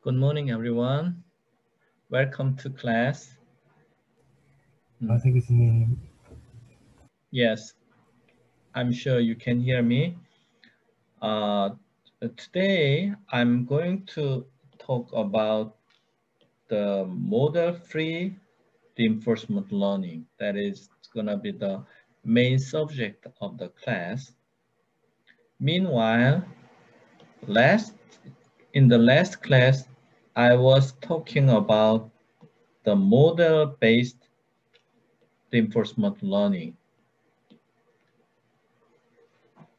Good morning, everyone. Welcome to class. Yes, I'm sure you can hear me. Today, I'm going to talk about the model-free reinforcement learning. That is going to be the main subject of the class. Meanwhile, in the last class, I was talking about the model-based reinforcement learning.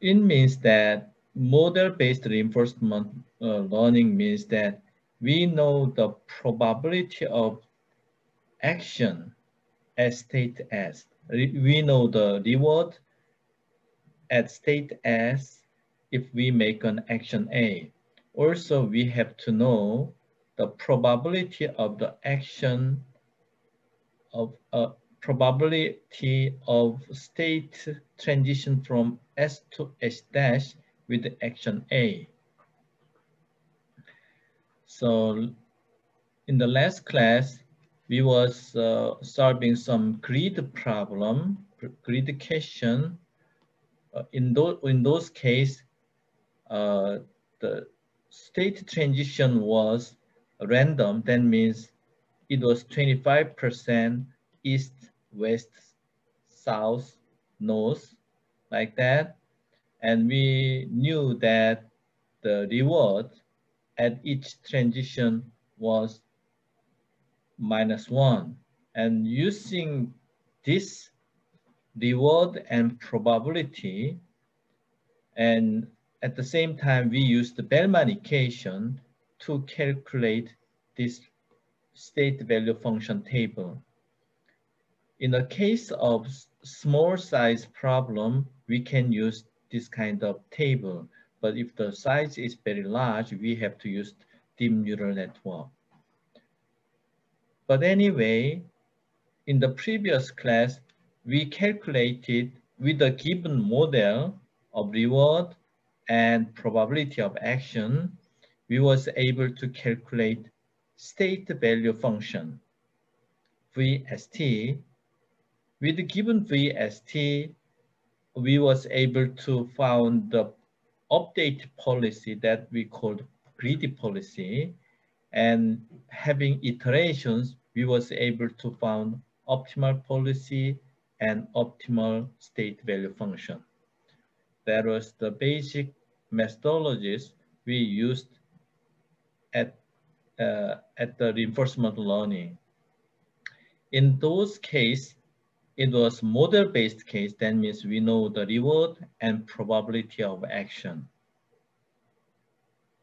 It means that model-based reinforcement learning means that we know the probability of action as state S. We know the reward at state S if we make an action A. Also, we have to know the probability of the action of probability of state transition from S to S dash with the action A. So in the last class, we was solving some grid problem, grid question. In those case, the state transition was random. That means it was 25% east, west, south, north, like that. And we knew that the reward at each transition was -1. And using this reward and probability, and at the same time, we used the Bellman equation to calculate this state value function table. In the case of small size problem, we can use this kind of table. But if the size is very large, we have to use deep neural network. But anyway, in the previous class, we calculated with a given model of reward and probability of action, we was able to calculate state value function, VST. With the given VST, we was able to found the update policy that we called greedy policy, and having iterations, we was able to found optimal policy and optimal state value function. That was the basic methodologies we used at the reinforcement learning. In those cases, it was model-based case. That means we know the reward and probability of action.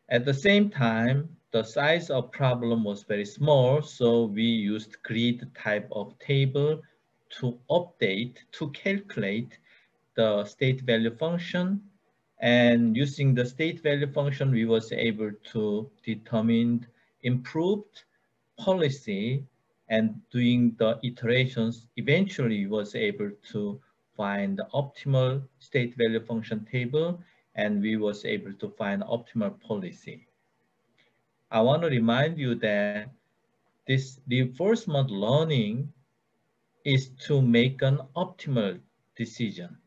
At the same time, the size of problem was very small, so we used grid type of table to update, to calculate the state value function. And using the state value function, we was able to determine improved policy, and doing the iterations, eventually was able to find the optimal state value function table, and we was able to find optimal policy. I want to remind you that this reinforcement learning is to make an optimal decision.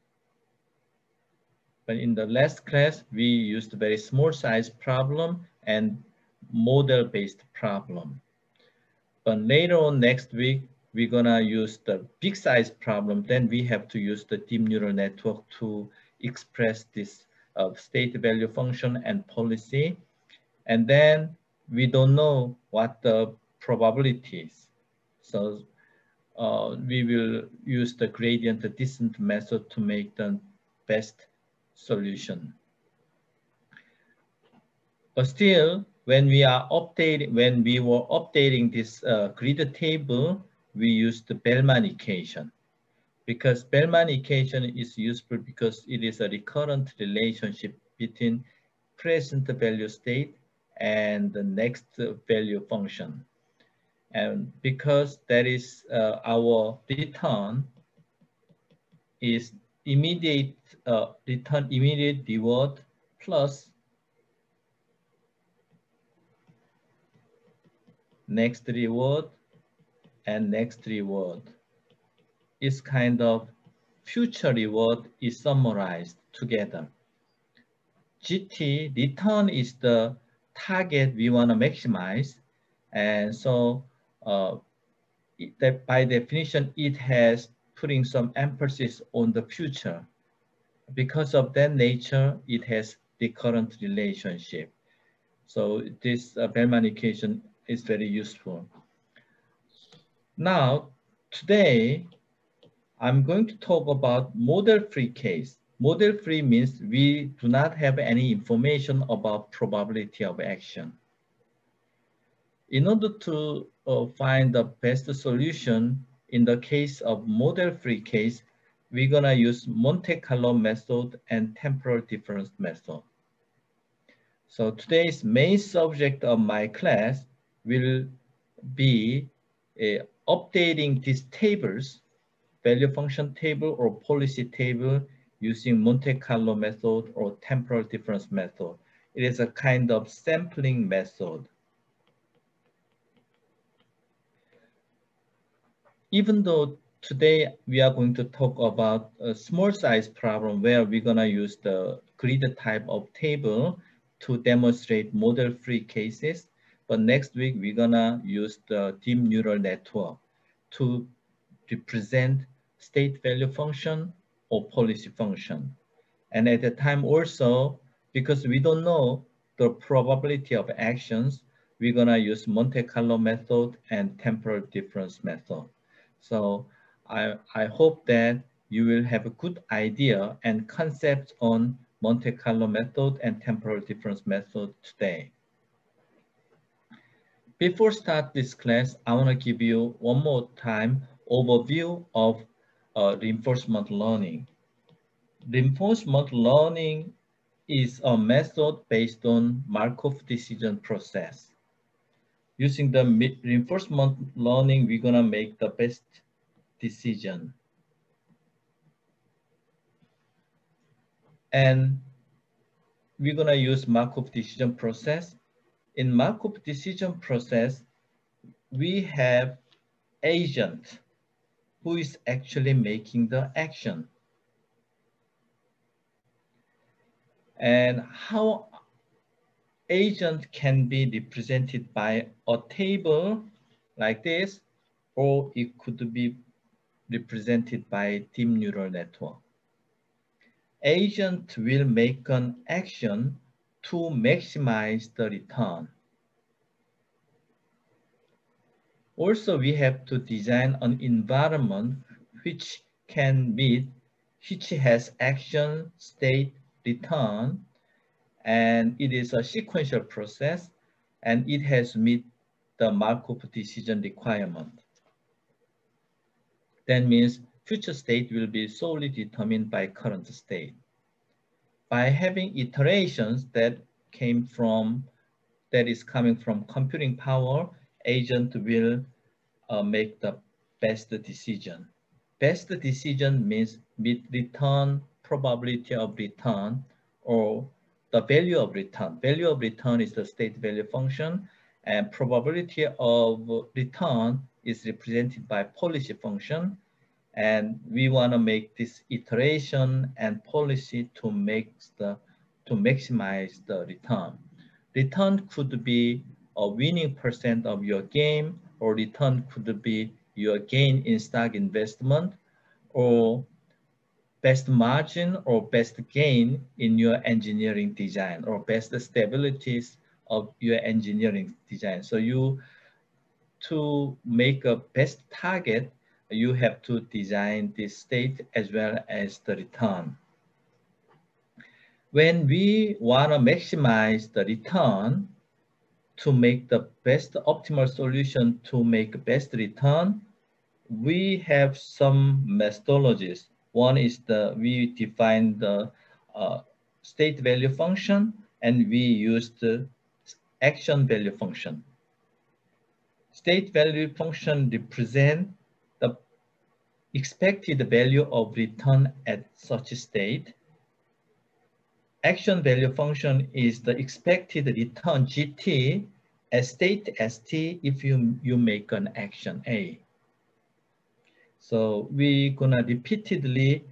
But in the last class, we used a very small size problem and model-based problem. But later on next week, we're gonna use the big size problem. Then we have to use the deep neural network to express this state value function and policy. And then we don't know what the probability is. So we will use the gradient descent method to make the best solution. But still, when we were updating this grid table, we used the Bellman equation. Because Bellman equation is useful because it is a recurrent relationship between present value state and the next value function. And because that is our return is immediate reward plus next reward, and next reward. It's kind of future reward is summarized together. GT return is the target we want to maximize, and so that by definition it has putting some emphasis on the future. Because of that nature, it has recurrent relationship. So this Bellman equation is very useful. Now, today, I'm going to talk about model-free case. Model-free means we do not have any information about probability of action. In order to find the best solution in the case of model-free case, we're gonna use Monte Carlo method and temporal difference method. So today's main subject of my class will be updating these tables, value function table or policy table using Monte Carlo method or temporal difference method. It is a kind of sampling method. Even though today we are going to talk about a small size problem where we're gonna use the grid type of table to demonstrate model-free cases, but next week we're gonna use the deep neural network to represent state value function or policy function. And at the time also, because we don't know the probability of actions, we're gonna use Monte Carlo method and temporal difference method. So I hope that you will have a good idea and concept on Monte Carlo method and temporal difference method today. Before start this class, I want to give you one more time overview of reinforcement learning. Reinforcement learning is a method based on Markov decision process. Using the reinforcement learning, we're gonna make the best decision. And we're gonna use Markov decision process. In Markov decision process, we have agent who is actually making the action. And how agent can be represented by a table like this, or it could be represented by deep neural network. Agent will make an action to maximize the return. Also, we have to design an environment which has action, state, return, and it is a sequential process, and it has meet the Markov decision requirement. That means future state will be solely determined by current state. By having iterations that is coming from computing power, agent will make the best decision. Best decision means with return, probability of return, or the value of return. Value of return is the state value function, and probability of return is represented by policy function. And we want to make this iteration and policy to maximize the return. Return could be a winning percent of your game, or return could be your gain in stock investment, or best margin or best gain in your engineering design, or best stabilities of your engineering design. So to make a best target, you have to design the state as well as the return. When we want to maximize the return to make the best optimal solution to make best return, we have some methodologies. One is we define the state value function, and we use the action value function. State value function represent the expected value of return at such state. Action value function is the expected return GT as state ST if you make an action A. So we gonna repeatedly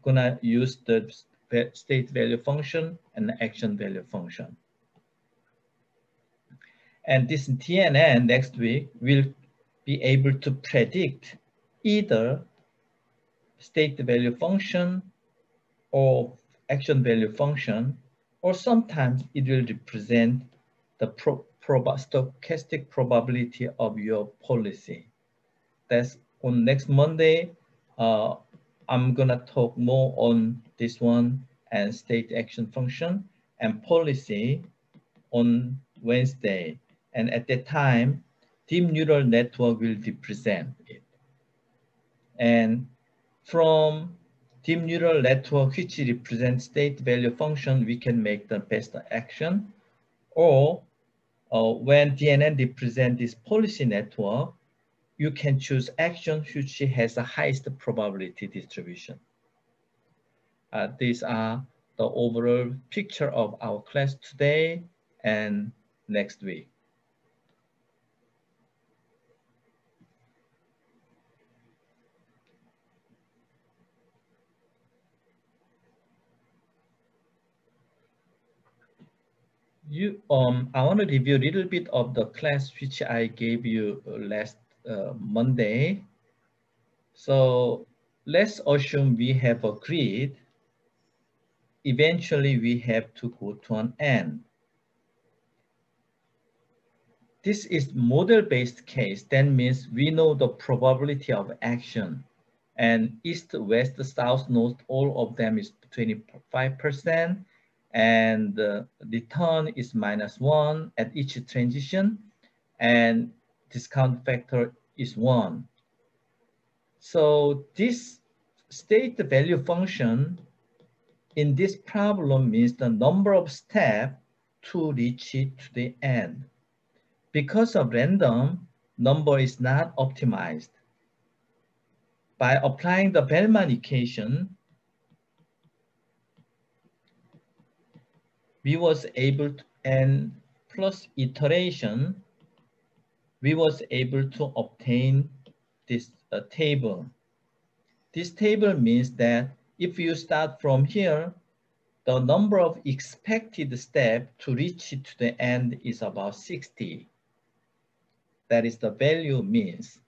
gonna use the state value function and the action value function. And this TNN next week will be able to predict either state value function or action value function, or sometimes it will represent the stochastic probability of your policy. That's on next Monday. I'm gonna talk more on this one and state action function and policy on Wednesday. And at that time, deep neural network will represent it. And from deep neural network, which represents state value function, we can make the best action. Or when DNN represents this policy network, you can choose action which has the highest probability distribution. These are the overall picture of our class today and next week. I want to review a little bit of the class which I gave you last Monday. So let's assume we have agreed. Eventually, we have to go to an end. This is model-based case. That means we know the probability of action. And east, west, south, north, all of them is 25%. And the return is -1 at each transition. And discount factor is 1. So this state value function in this problem means the number of steps to reach it to the end. Because of random, number is not optimized. By applying the Bellman equation, we was able to, and plus iteration, we was able to obtain this table. This table means that if you start from here, the number of expected steps to reach it to the end is about 60. That is the value means.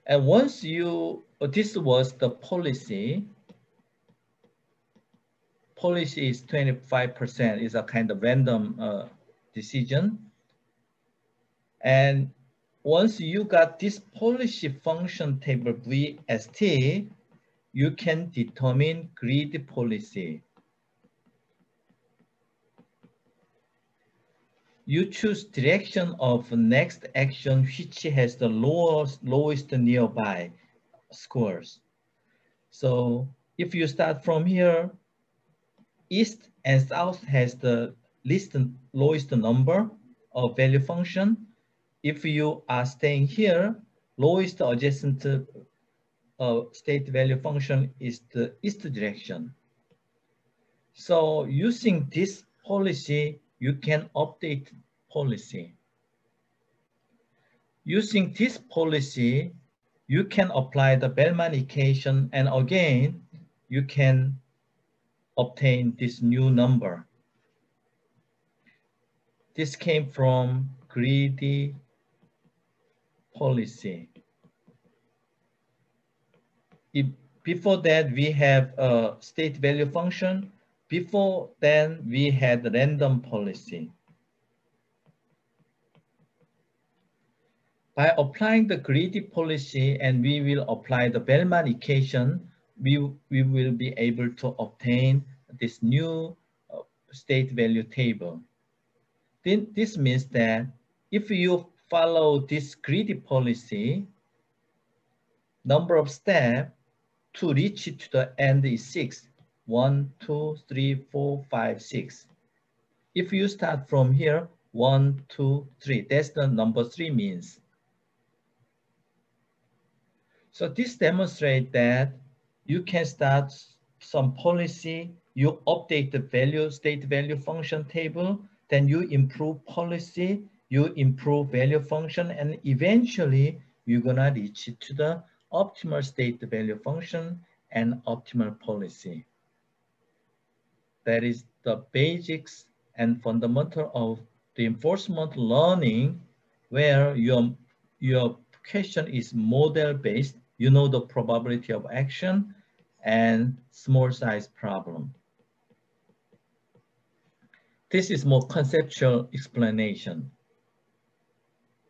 And once this was the policy. Policy is 25%, is a kind of random decision. And once you got this policy function table VST, you can determine grid policy. You choose direction of next action which has the lowest nearby scores. So if you start from here, east and south has the lowest number of value function. If you are staying here, lowest adjacent state value function is the east direction. So using this policy, you can update policy. Using this policy, you can apply the Bellman equation, and again, you can obtain this new number. This came from greedy policy. Before that, we have a state value function. Before then, we had random policy. By applying the greedy policy, and we will apply the Bellman equation, we will be able to obtain this new state value table. Then this means that if you follow this greedy policy, number of steps to reach it to the end is 6. 1, 2, 3, 4, 5, 6. If you start from here, 1, 2, 3, that's the number 3 means. So this demonstrates that you can start some policy, you update the state value function table, then you improve policy, you improve value function, and eventually you're gonna reach to the optimal state value function and optimal policy. That is the basics and fundamental of the enforcement learning, where your question is model based. You know the probability of action and small size problem. This is more conceptual explanation.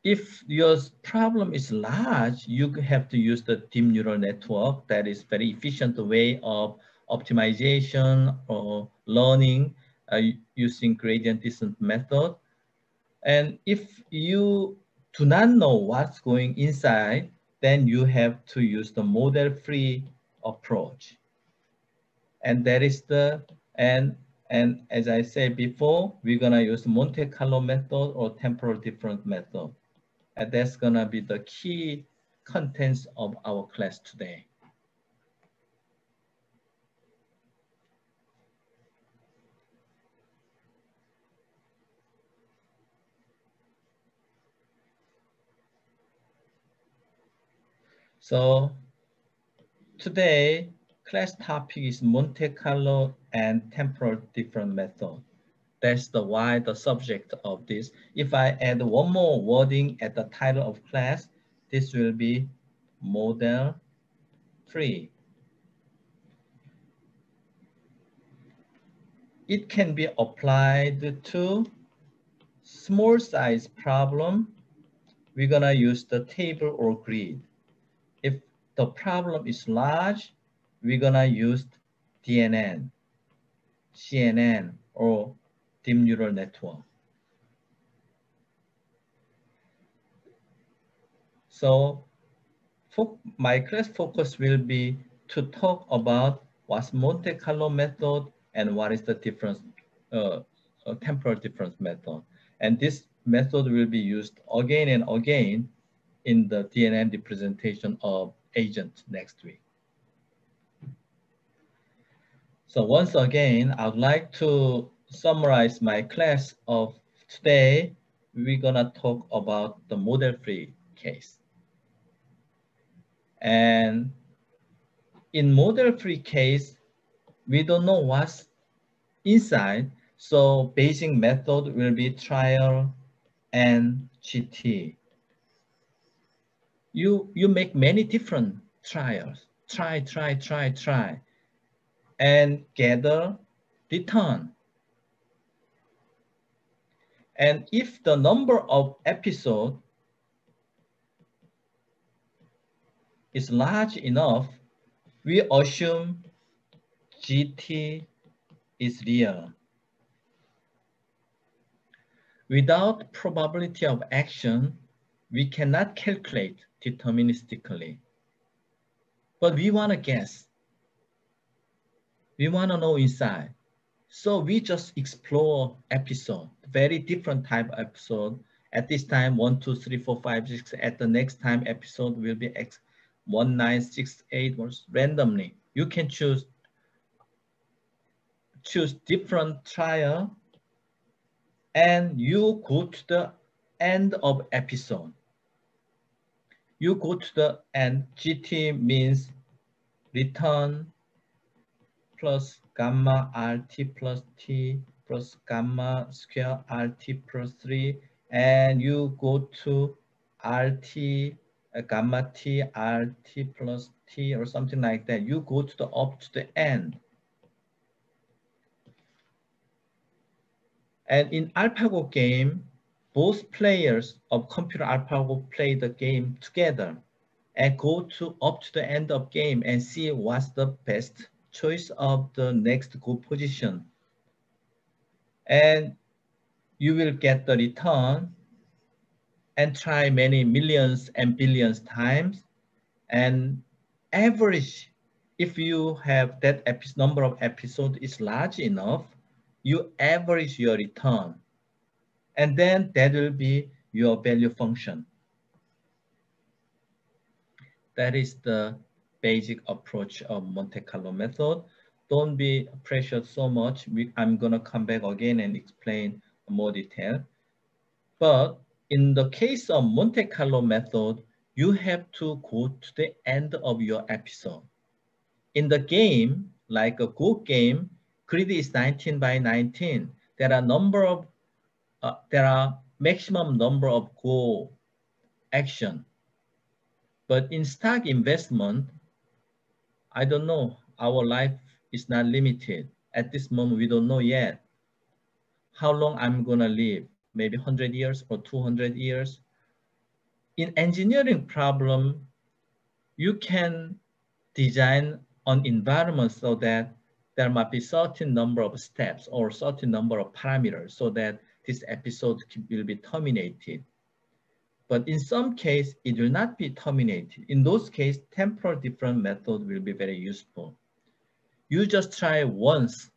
If your problem is large, you have to use the deep neural network. That is very efficient way of optimization or learning using gradient descent method. And if you do not know what's going inside, then you have to use the model-free approach. And that is and as I said before, we're gonna use Monte Carlo method or temporal difference method. And that's gonna be the key contents of our class today. So today, class topic is Monte Carlo and temporal difference method. That's the subject of this. If I add one more wording at the title of class, this will be model 3. It can be applied to small size problem. We're gonna use the table or grid. If the problem is large, we're gonna use DNN, CNN, or deep neural network. So my class focus will be to talk about what's Monte Carlo method and what is the difference, temporal difference method. And this method will be used again and again in the DNN representation of agent next week. So once again, I would like to summarize my class of today. We're gonna talk about the model-free case. And in model-free case, we don't know what's inside, so basic method will be trial and GT. You make many different trials, try, and gather return. And if the number of episodes is large enough, we assume GT is real. Without probability of action, we cannot calculate deterministically. But we want to guess. We want to know inside. So we just explore episode, very different type of episode. At this time, 1, 2, 3, 4, 5, 6. At the next time, episode will be X 1, 9, 6, 8 randomly. You can choose different trial, and you go to the end of episode. You go to the end. GT means return plus gamma RT plus T plus gamma square RT plus 3, and you go to RT gamma T RT plus T or something like that. You go to the up to the end. And in AlphaGo game, both players of computer AlphaGo play the game together and go to up to the end of game and see what's the best choice of the next go position. And you will get the return and try many millions and billions times. And average, if you have that number of episodes is large enough, you average your return. And then that will be your value function. That is the basic approach of Monte Carlo method. Don't be pressured so much. I'm gonna come back again and explain more detail. But in the case of Monte Carlo method, you have to go to the end of your episode. In the game, like a Go game, grid is 19 by 19. There are maximum number of Go action. But in stock investment, I don't know. Our life is not limited. At this moment, we don't know yet how long I'm gonna live. Maybe 100 years or 200 years. In engineering problem, you can design an environment so that there might be certain number of steps or certain number of parameters so that this episode will be terminated. But in some case, it will not be terminated. In those cases, temporal different method will be very useful. You just try once.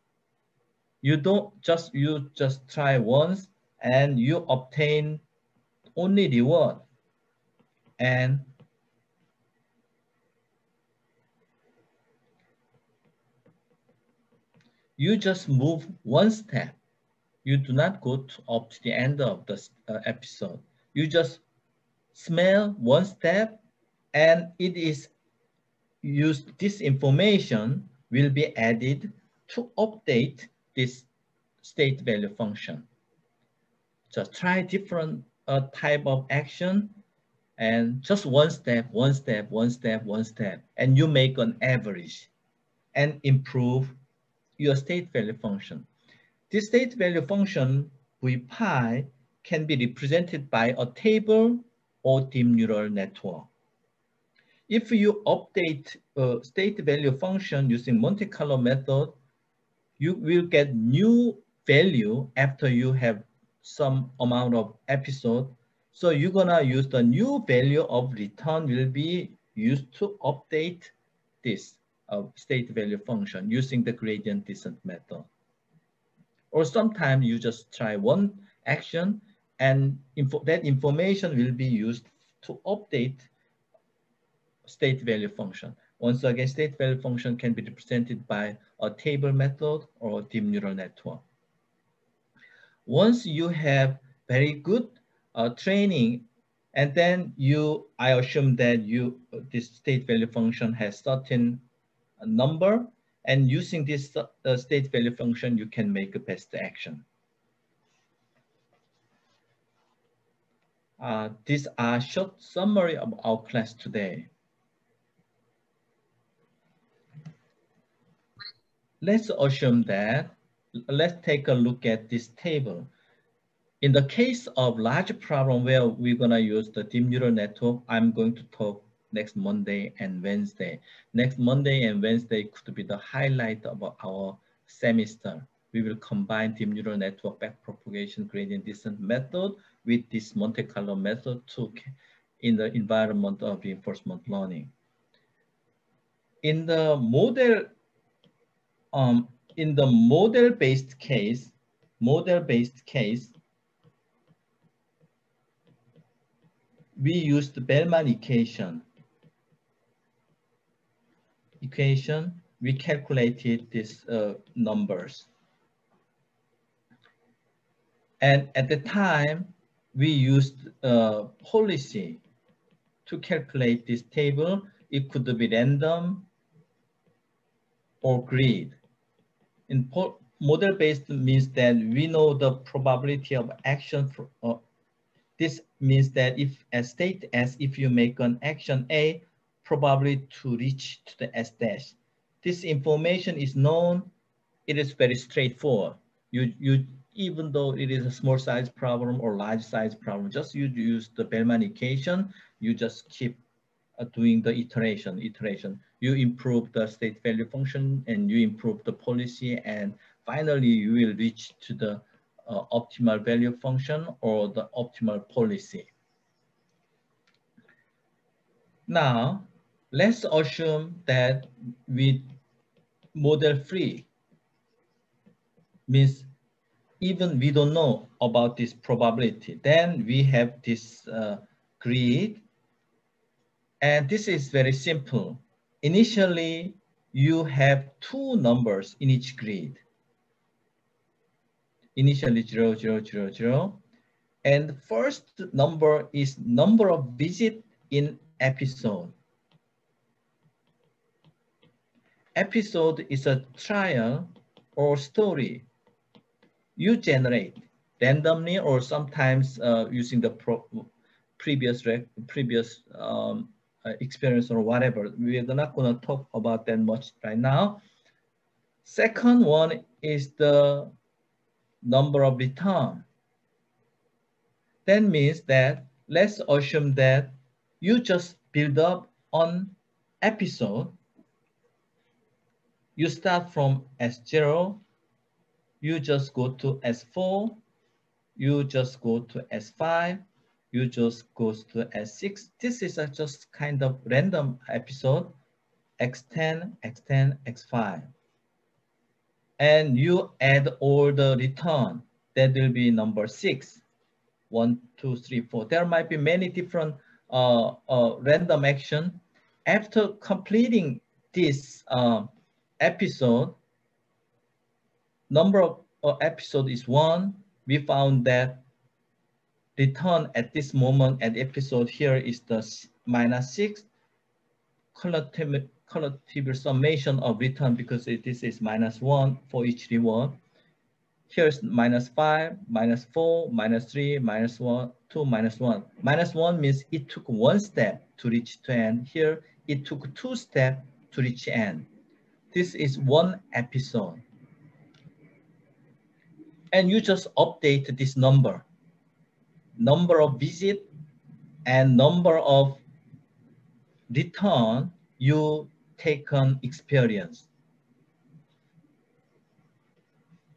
You just try once and you obtain only reward. And you just move one step. You do not go up to the end of the episode. You just smell one step and it is used, this information will be added to update this state value function. Just try different type of action and just one step, one step, one step, one step, and you make an average and improve your state value function. This state value function, V pi, can be represented by a table or deep neural network. If you update a state value function using Monte Carlo method, you will get new value after you have some amount of episode. So you're gonna use the new value of return will be used to update this state value function using the gradient descent method. Or sometimes you just try one action and that information will be used to update state value function. Once again, state value function can be represented by a table method or a deep neural network. Once you have very good training, and then I assume that this state value function has certain number, and using this state value function, you can make a best action. These are short summary of our class today. Let's assume that, let's take a look at this table. In the case of large problem where we're gonna use the deep neural network, I'm going to talk next Monday and Wednesday. Next Monday and Wednesday could be the highlight of our semester. We will combine deep neural network backpropagation gradient descent method with this Monte Carlo method in the environment of reinforcement learning. In the model-based case, we used the Bellman equation. We calculated these numbers. And at the time, we used policy to calculate this table. It could be random or grid. In model-based means that we know the probability of action. This means that if you make an action A, probably to reach to the S dash. This information is known. It is very straightforward. Even though it is a small size problem or large size problem, just you use the Bellman equation. You just keep doing the iteration. You improve the state value function and you improve the policy, and finally you will reach to the optimal value function or the optimal policy. Now, let's assume that with model free, means even we don't know about this probability. Then we have this grid, and this is very simple. Initially, you have two numbers in each grid. initially 0, 0, 0, 0. And first number is number of visit in episode. Episode is a trial or story you generate randomly or sometimes using the previous experience or whatever. We're not going to talk about that much right now. Second one is the number of return. That means that let's assume that you just build up on episode. You start from S0, you just go to S4, you just go to S5, you just go to S6. This is just kind of random episode, X10, X10, X5. And you add all the return. That will be number 6. 1, 2, 3, 4. There might be many different random action. After completing this episode, number of episode is 1. We found that return at this moment at episode here is the -6. Cumulative summation of return because this is -1 for each reward. Here's -5, -4, -3, -1, 2, -1. -1 means it took 1 step to reach to end. Here, it took 2 steps to reach end. This is 1 episode. And you just update this number. Number of visit and number of return you taken experience.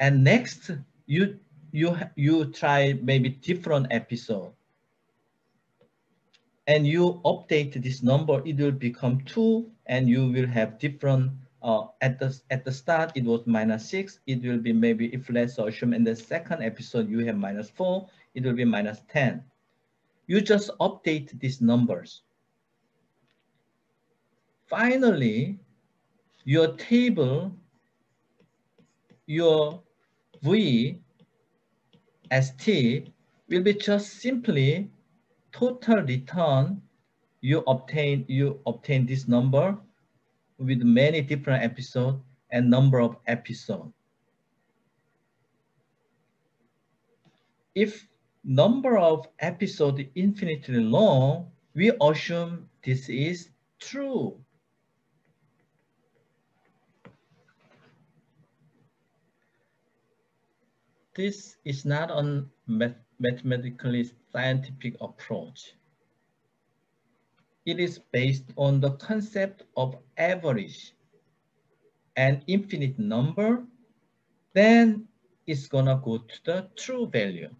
And next, you try maybe different episode. And you update this number, it will become 2, and you will have different, at the start, it was -6. It will be maybe, if let's assume in the second episode, you have -4, it will be -10. You just update these numbers. Finally, your table, your V, ST will be just simply total return. You obtain this number with many different episodes and number of episodes. If number of episodes is infinitely long, we assume this is true. This is not a mathematically scientific approach. It is based on the concept of average and infinite number, then it's gonna go to the true value.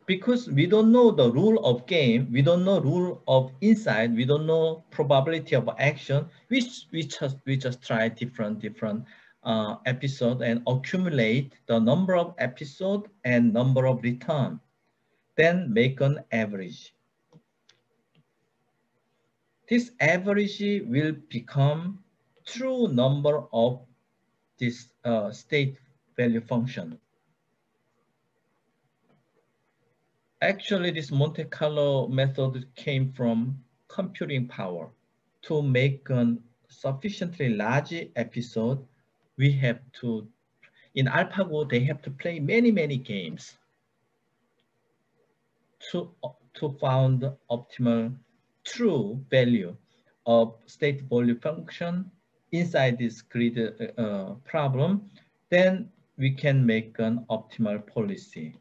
Because we don't know the rule of game, we don't know rule of insight, we don't know probability of action, we just try different episode and accumulate the number of episode and number of return, then make an average. This average will become true number of this state value function. Actually, this Monte Carlo method came from computing power. To make a sufficiently large episode, we have to, in AlphaGo, they have to play many games to find the optimal true value of state value function inside this grid problem. Then we can make an optimal policy.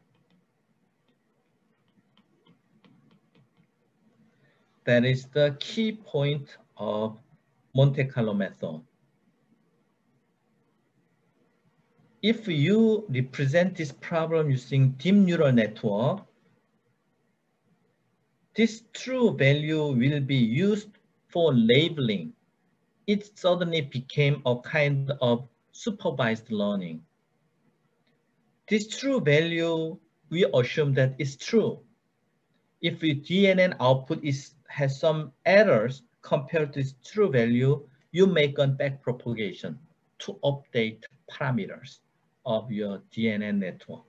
That is the key point of Monte Carlo method. If you represent this problem using deep neural network, this true value will be used for labeling. It suddenly became a kind of supervised learning. This true value, we assume that it's true. If the DNN output has some errors compared to its true value, you make a back propagation to update parameters of your DNN network.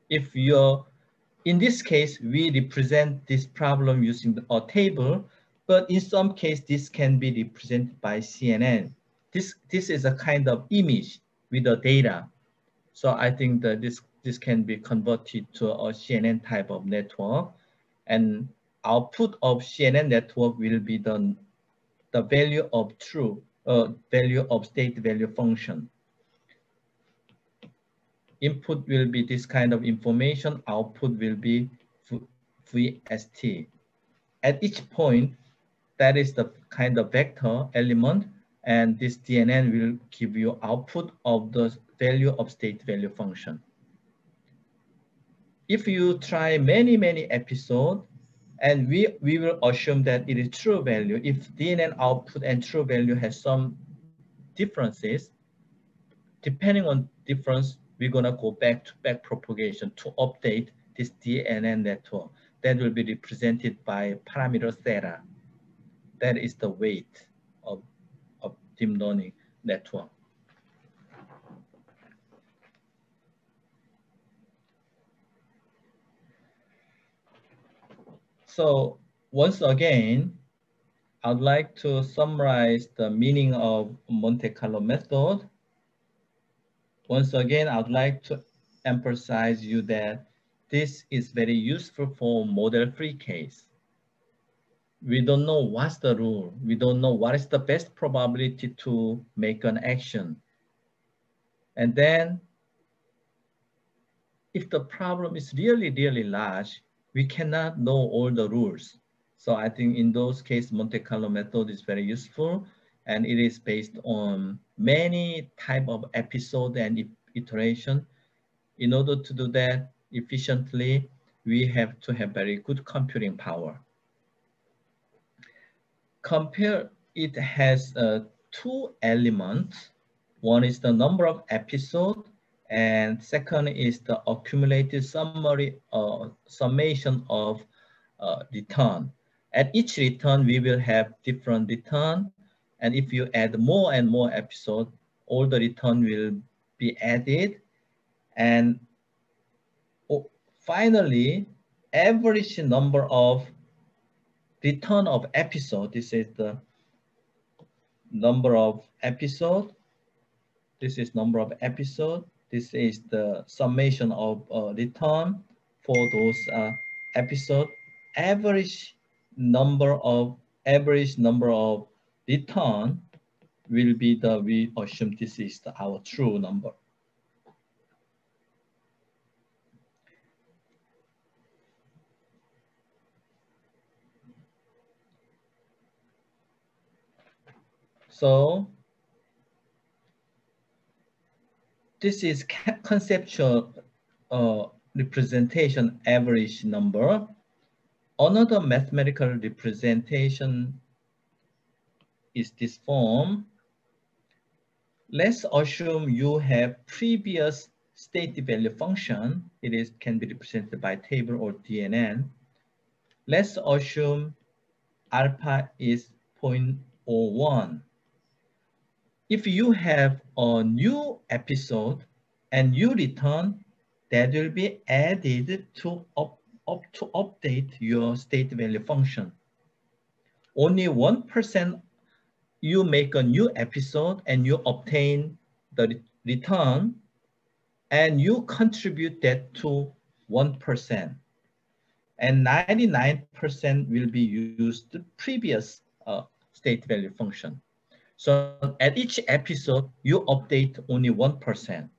If you're, in this case, we represent this problem using a table, but in some case, this can be represented by CNN. This is a kind of image with the data. So I think that this can be converted to a CNN type of network, and output of CNN network will be the value of true, value of state value function. Input will be this kind of information, output will be VST. At each point, that is the kind of vector element, and this DNN will give you output of the value of state value function. If you try many episodes, and we will assume that it is true value, if DNN output and true value has some differences, depending on difference, we're gonna go back to back propagation to update this DNN network. That will be represented by parameter theta. That is the weight of deep learning network. So once again, I'd like to summarize the meaning of Monte Carlo method. Once again, I'd like to emphasize you that this is very useful for model-free case. We don't know what's the rule. We don't know what is the best probability to make an action. And then if the problem is really large, we cannot know all the rules. So I think in those cases, Monte Carlo method is very useful, and it is based on many type of episode and iteration. In order to do that efficiently, we have to have very good computing power. Compare, it has two elements. One is the number of episodes, and second is the accumulated summation of return. At each return, we will have different return, and if you add more and more episodes, all the return will be added, and finally, average number of return of episode. This is the number of episode. This is number of episode. This is the summation of return for those episode. Average number of return will be the, we assume this is our true number. So this is conceptual representation average number. Another mathematical representation is this form. Let's assume you have previous state value function. It can be represented by table or DNN. Let's assume alpha is 0.01. If you have a new episode and new return, that will be added to update your state value function. Only 1% you make a new episode and you obtain the return, and you contribute that to 1%. And 99% will be used the previous state value function. So at each episode, you update only 1%.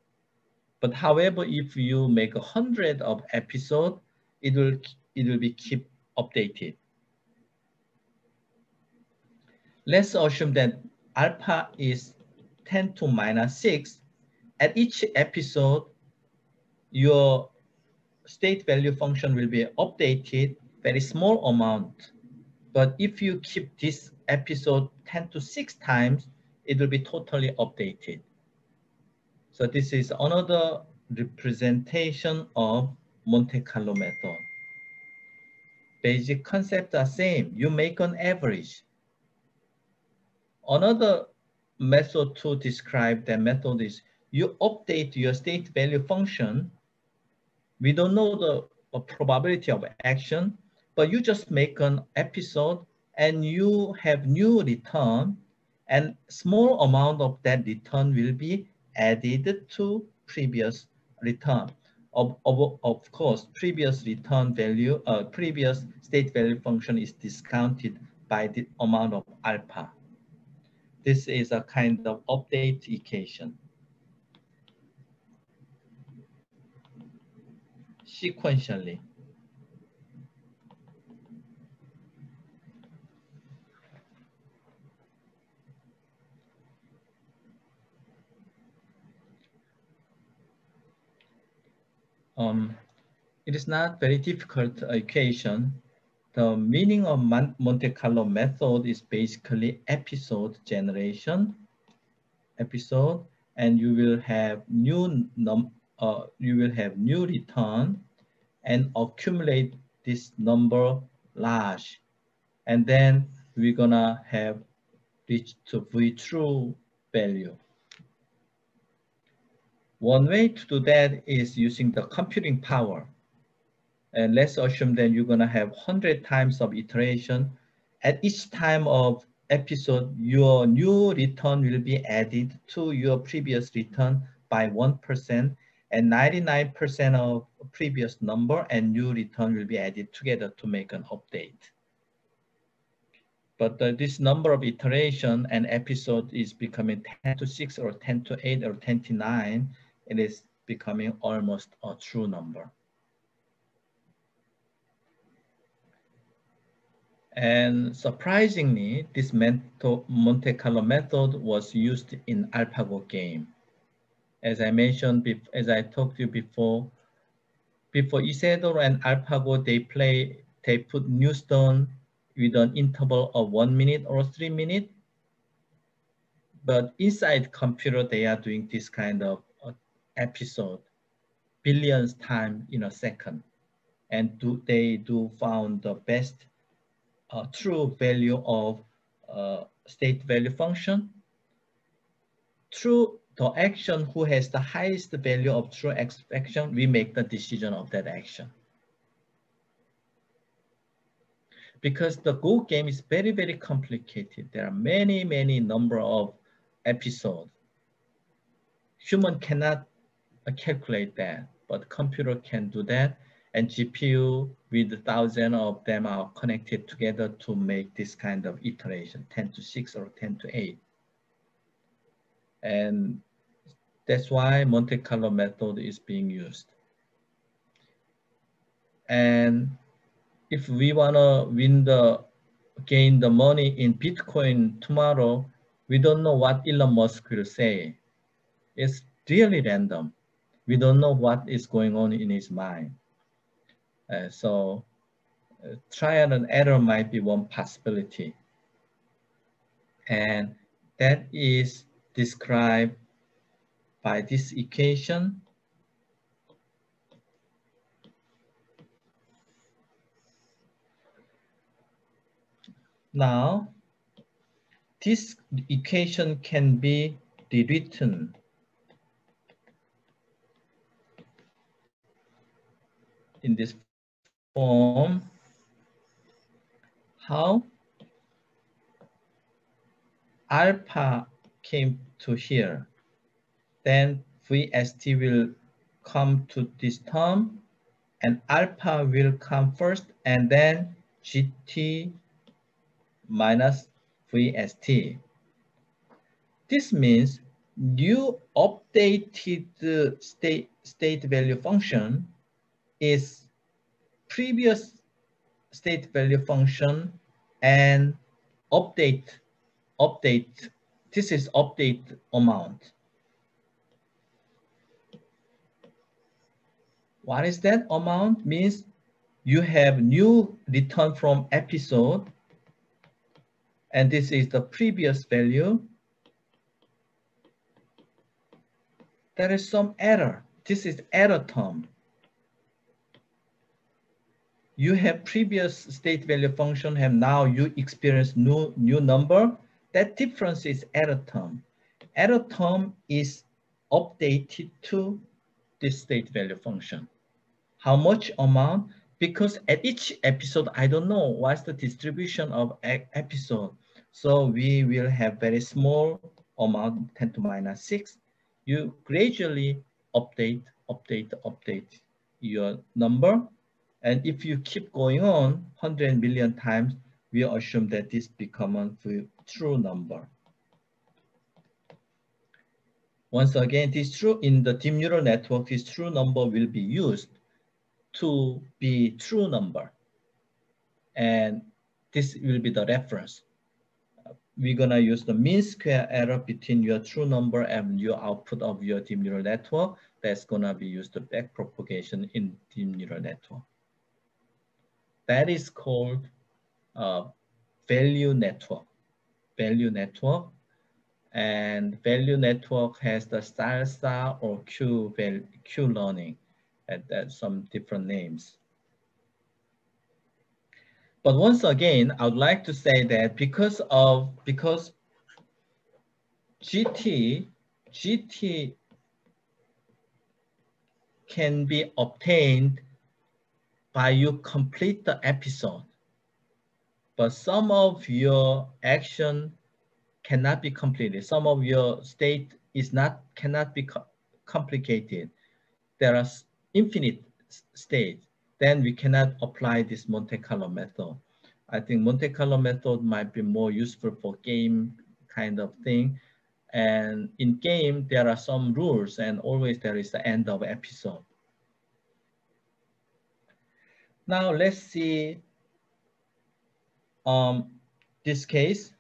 But however, if you make 100 of episodes, it will be keep updated. Let's assume that alpha is 10 to minus 6. At each episode, your state value function will be updated very small amount. But if you keep this episode 10 to 6 times, it will be totally updated. So this is another representation of Monte Carlo method. Basic concepts are same. You make an average. Another method to describe that method is you update your state value function. We don't know the probability of action, but you just make an episode and you have new return, and small amount of that return will be added to previous return. Of course, previous return value, previous state value function is discounted by the amount of alpha. This is a kind of update equation. Sequentially. It is not very difficult equation. The meaning of Monte Carlo method is basically episode generation, and you will have new return and accumulate this number large, and then we're gonna have reach to V true value. One way to do that is using the computing power. And let's assume that you're gonna have 100 times of iteration. At each time of episode, your new return will be added to your previous return by 1%, and 99% of previous number and new return will be added together to make an update. But this number of iteration and episode is becoming 10 to 6 or 10 to 8 or 10 to 9. It is becoming almost a true number. And surprisingly, this Monte Carlo method was used in AlphaGo game. As I mentioned, as I talked to you before Isidro and AlphaGo, they put new stone with an interval of 1 minute or 3 minutes. But inside computer, they are doing this kind of episode billions times in a second. And they found the best true value of state value function. Through the action who has the highest value of true action, we make the decision of that action. Because the Go game is very, very complicated. There are many, many number of episodes. Human cannot calculate that, but computer can do that. And GPU with thousands of them are connected together to make this kind of iteration, 10 to 6 or 10 to 8. And that's why Monte Carlo method is being used. And if we wanna gain the money in Bitcoin tomorrow, we don't know what Elon Musk will say. It's really random. We don't know what is going on in his mind. So trial and error might be one possibility. And that is described by this equation. Now, this equation can be rewritten in this form. How? Alpha came to here. Then VST will come to this term, and alpha will come first, and then GT minus VST. This means new updated state value function is previous state value function and update. This is update amount. What is that amount? Means you have new return from episode, and this is the previous value. There is some error. This is error term. You have previous state value function, and now you experience new number. That difference is error term. error term is updated to this state value function. How much amount? Because at each episode, I don't know what's the distribution of episode. So we will have very small amount, 10 to minus 6. You gradually update your number. And if you keep going on 100 million times, we assume that this becomes a true number. Once again, this true in the deep neural network, this true number will be used to be true number. And this will be the reference. We're gonna use the mean square error between your true number and your output of your deep neural network. That's gonna be used to back propagation in deep neural network. That is called value network. Value network. And value network has the style star or Q learning, and that's some different names. But once again, I would like to say that because GT can be obtained by you complete the episode, but some of your action cannot be completed. Some of your state cannot be complicated. There are infinite states. Then we cannot apply this Monte Carlo method. I think Monte Carlo method might be more useful for game kind of thing. And in game, there are some rules and always there is the end of episode. Now let's see this case.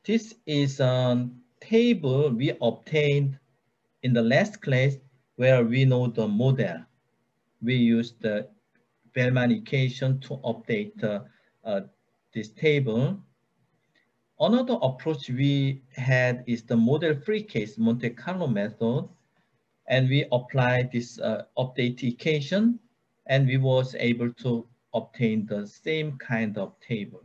This is a table we obtained in the last class where we know the model. We use the Bellman equation to update this table. Another approach we had is the model-free case Monte Carlo method, and we applied this update equation, and we was able to obtain the same kind of table.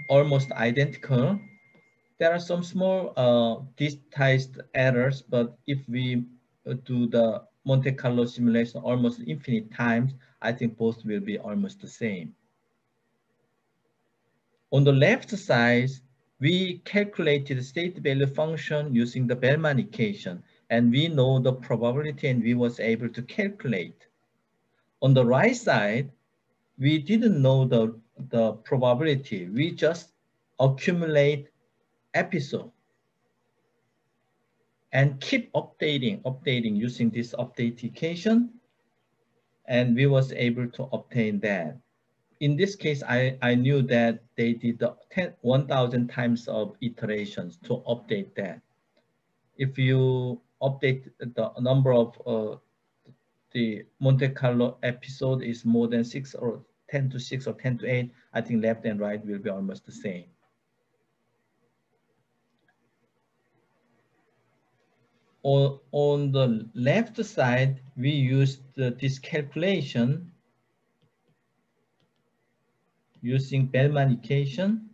Almost identical. There are some small digitized errors, but if we do the Monte Carlo simulation almost infinite times, I think both will be almost the same. On the left side, we calculated the state value function using the Bellman equation, and we know the probability and we was able to calculate. On the right side, we didn't know the probability. We just accumulate episode and keep updating using this update equation, and we was able to obtain that. In this case, I knew that they did the 1,000 times of iterations to update that. If you update the number of the Monte Carlo episode is more than 6 or 10 to 6 or 10 to 8, I think left and right will be almost the same. On the left side, we used this calculation using Bellman equation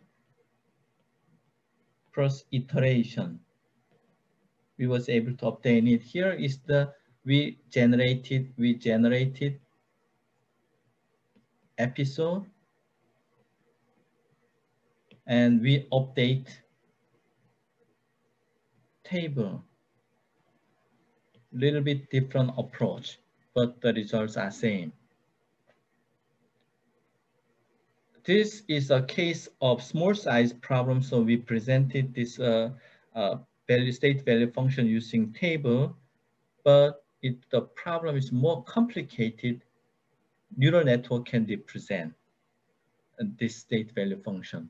plus iteration. We was able to obtain it. Here is we generated episode, and we update table. Little bit different approach, but the results are same. This is a case of small size problem, so we presented this state value function using table, but if the problem is more complicated, neural network can represent this state value function.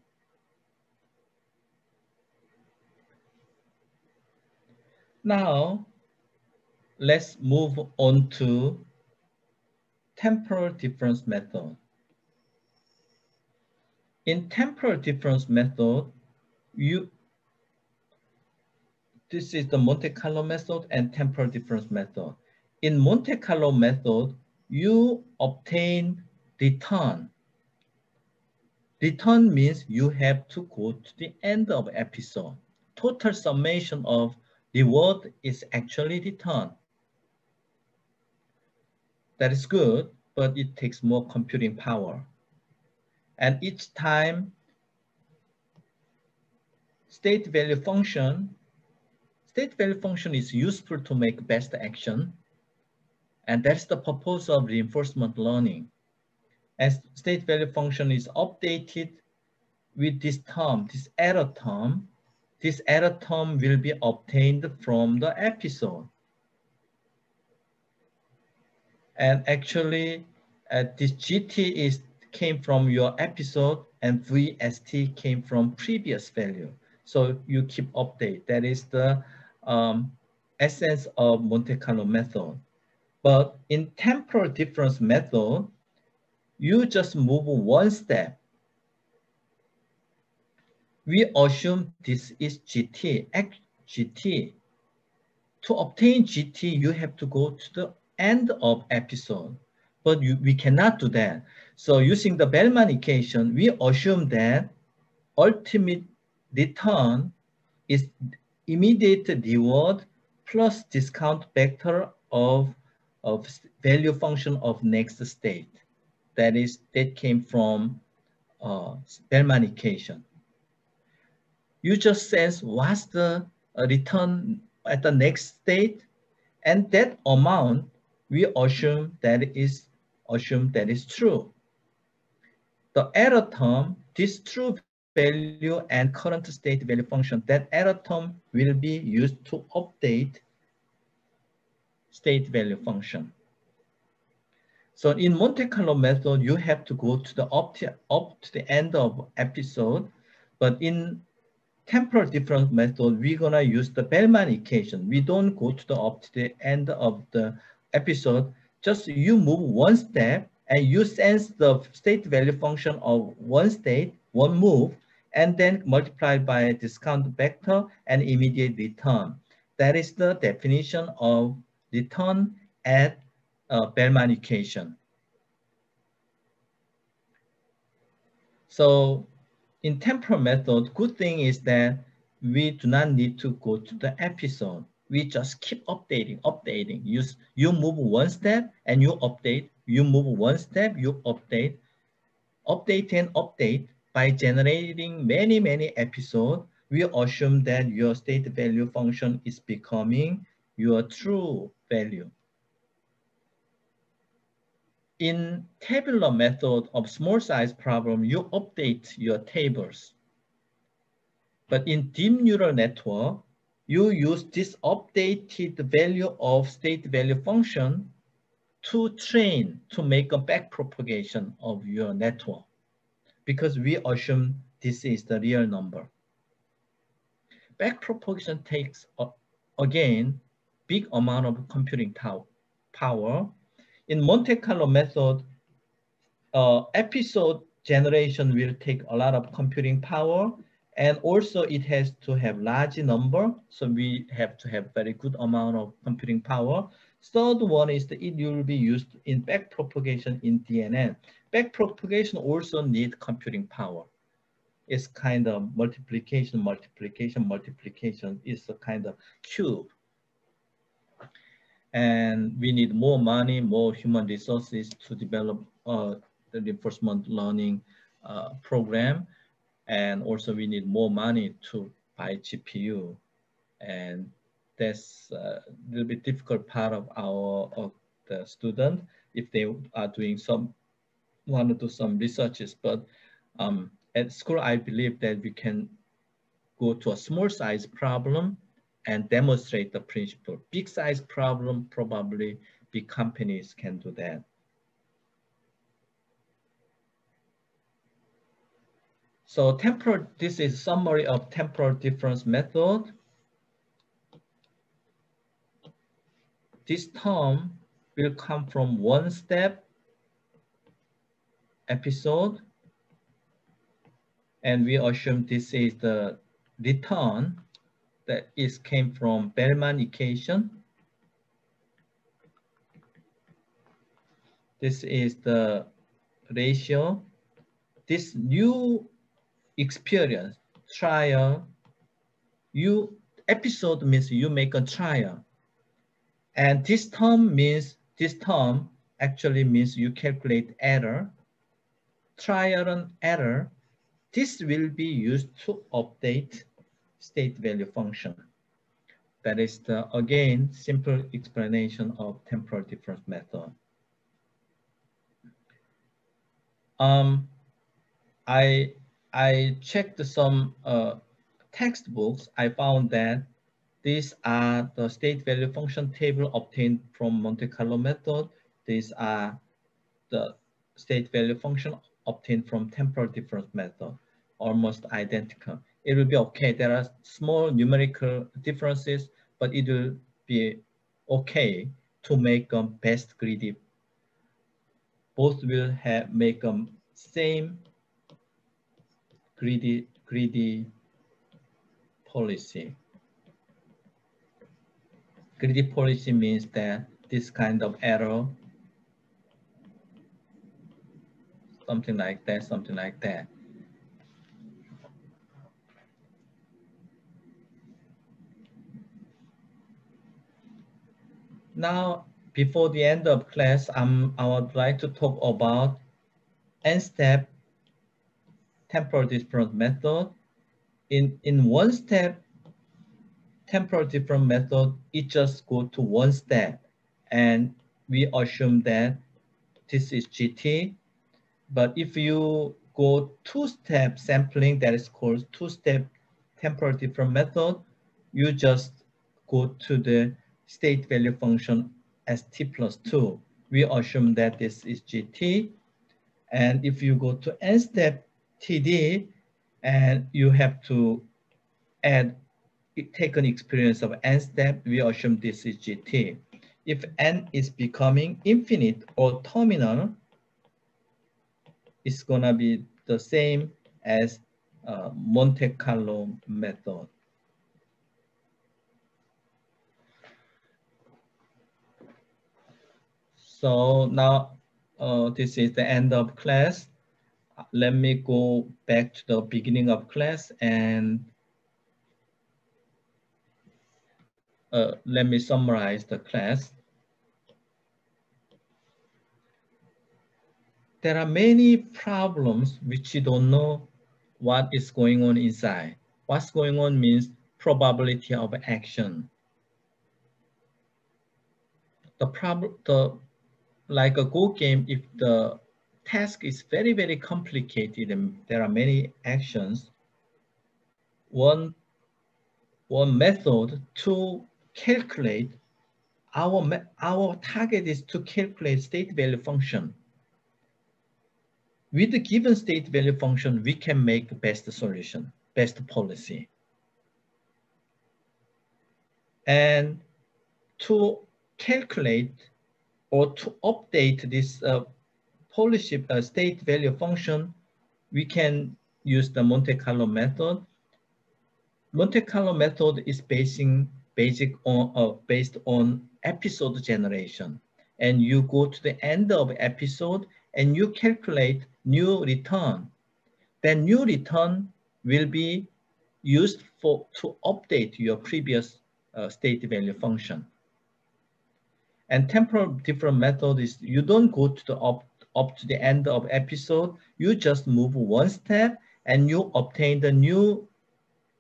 Now, let's move on to temporal difference method. In temporal difference method, this is the Monte Carlo method and temporal difference method. In Monte Carlo method, you obtain return Return means you have to go to the end of episode. Total summation of reward is actually return. That is good, but it takes more computing power. And each time state value function is useful to make best action. And that's the purpose of reinforcement learning. As state value function is updated with this term, this error term will be obtained from the episode. And actually, this GT came from your episode and VST came from previous value. So you keep update. That is the essence of Monte Carlo method. But in temporal difference method, you just move one step. We assume this is GT. GT. To obtain GT, you have to go to the end of episode, but we cannot do that. So using the Bellman equation, we assume that ultimate return is immediate reward plus discount factor of value function of next state. That came from Bellman equation. You just sense what's the return at the next state, and that amount we assume that is true. The error term, this true value and current state value function, that error term will be used to update state value function. So in Monte Carlo method, you have to go to the up to the end of episode, but in temporal difference method, we're gonna use the Bellman equation. We don't go to the up to the end of the episode. Just you move one step and you sense the state value function of one state, one move, and then multiply by a discount vector and immediate return. That is the definition of return at Bellman equation. So in temporal method, good thing is that we do not need to go to the episode. We just keep updating. You move one step and you update. You move one step, you update. Update and update. By generating many episodes, we assume that your state value function is becoming your true value. In tabular method of small size problem, you update your tables. But in deep neural network, you use this updated value of state value function to train, to make a back propagation of your network, because we assume this is the real number. Back propagation takes, again, big amount of computing power. In Monte Carlo method, episode generation will take a lot of computing power, and also it has to have large number, so we have to have very good amount of computing power. Third one is that it will be used in back propagation in DNN. Back propagation also need computing power. It's kind of multiplication. It's a kind of cube. And we need more money, more human resources to develop the reinforcement learning program. And also we need more money to buy GPU. And that's a little bit difficult part of the student if they are doing want to do some researches. But at school, I believe that we can go to a small size problem and demonstrate the principle. Big size problem, probably big companies can do that. So this is summary of temporal difference method. This term will come from one step episode, and we assume this is the return that came from Bellman equation. This is the ratio this new experience, trial, episode means you make a trial. And this term actually means you calculate error, trial and error. This will be used to update state value function. That is the, again, simple explanation of temporal difference method. I checked some textbooks. I found that these are the state value function table obtained from Monte Carlo method. These are the state value function obtained from temporal difference method, almost identical. It will be okay. There are small numerical differences, but it will be okay to make them best greedy. Both will make them same greedy policy. Greedy policy means that this kind of error, something like that. Now, before the end of class, I would like to talk about n-step temporal difference method. In one step temporal difference method, it just go to one step, and we assume that this is GT. But if you go two-step sampling, that is called two-step temporal difference method, you just go to the state value function as t plus 2. We assume that this is GT. And if you go to n-step TD, and you have to take an experience of n-step, we assume this is GT. If n is becoming infinite or terminal, it's gonna be the same as Monte Carlo method. So now this is the end of class. Let me go back to the beginning of class and let me summarize the class. There are many problems which you don't know what is going on inside. What's going on means probability of action. Like a Go game, if the task is very, very complicated and there are many actions, one method to calculate, our target is to calculate state value function. With the given state value function, we can make the best solution, best policy. And to calculate or to update this policy state value function, we can use the Monte Carlo method. Monte Carlo method is based on episode generation. And you go to the end of episode and you calculate new return. Then new return will be used to update your previous state value function. And temporal difference method is you don't go to the up to the end of episode. You just move one step and you obtain the new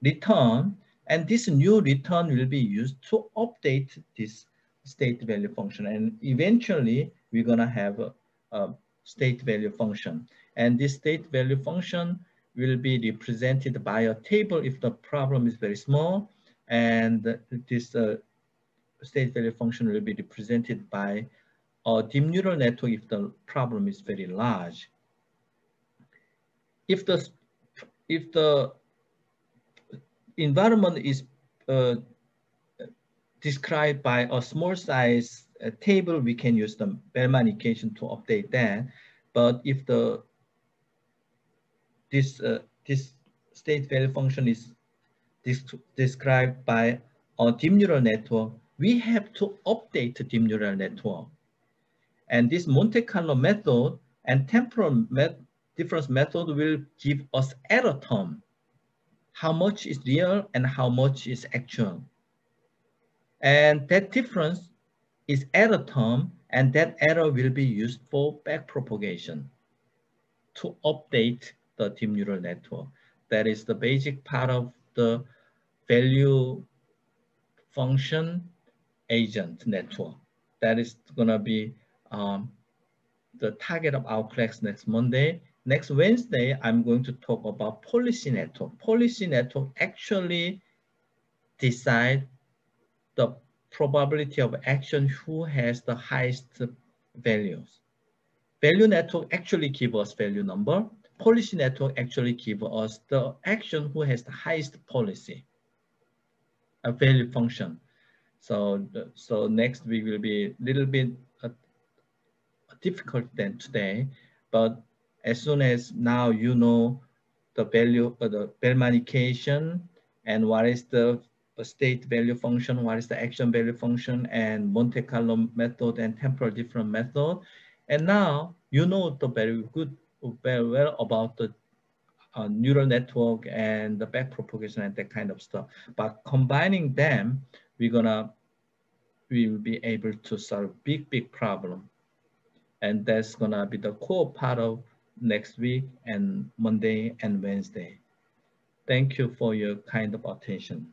return. And this new return will be used to update this state value function. And eventually, we're going to have a state value function. And this state value function will be represented by a table if the problem is very small. And this state value function will be represented by a deep neural network if the problem is very large. If the environment is described by a small size table, we can use the Bellman equation to update that. But if this state value function is described by a deep neural network, we have to update the deep neural network. And this Monte Carlo method and temporal different method will give us error term. How much is real and how much is actual. And that difference is error term, and that error will be used for backpropagation to update the deep neural network. That is the basic part of the value function agent network. That is going to be the target of our class next Monday. Next Wednesday, I'm going to talk about policy network. Policy network actually decide the probability of action who has the highest values. Value network actually give us value number. Policy network actually give us the action who has the highest policy, a value function. So next week will be a little bit difficult than today, but as soon as now you know the value of the Bellman and what is the state value function, what is the action value function, and Monte Carlo method and temporal difference method. And now you know the very well about the neural network and the backpropagation and that kind of stuff. But combining them, we will be able to solve big problem. And that's gonna be the core part of next week and Monday and Wednesday. Thank you for your kind of attention.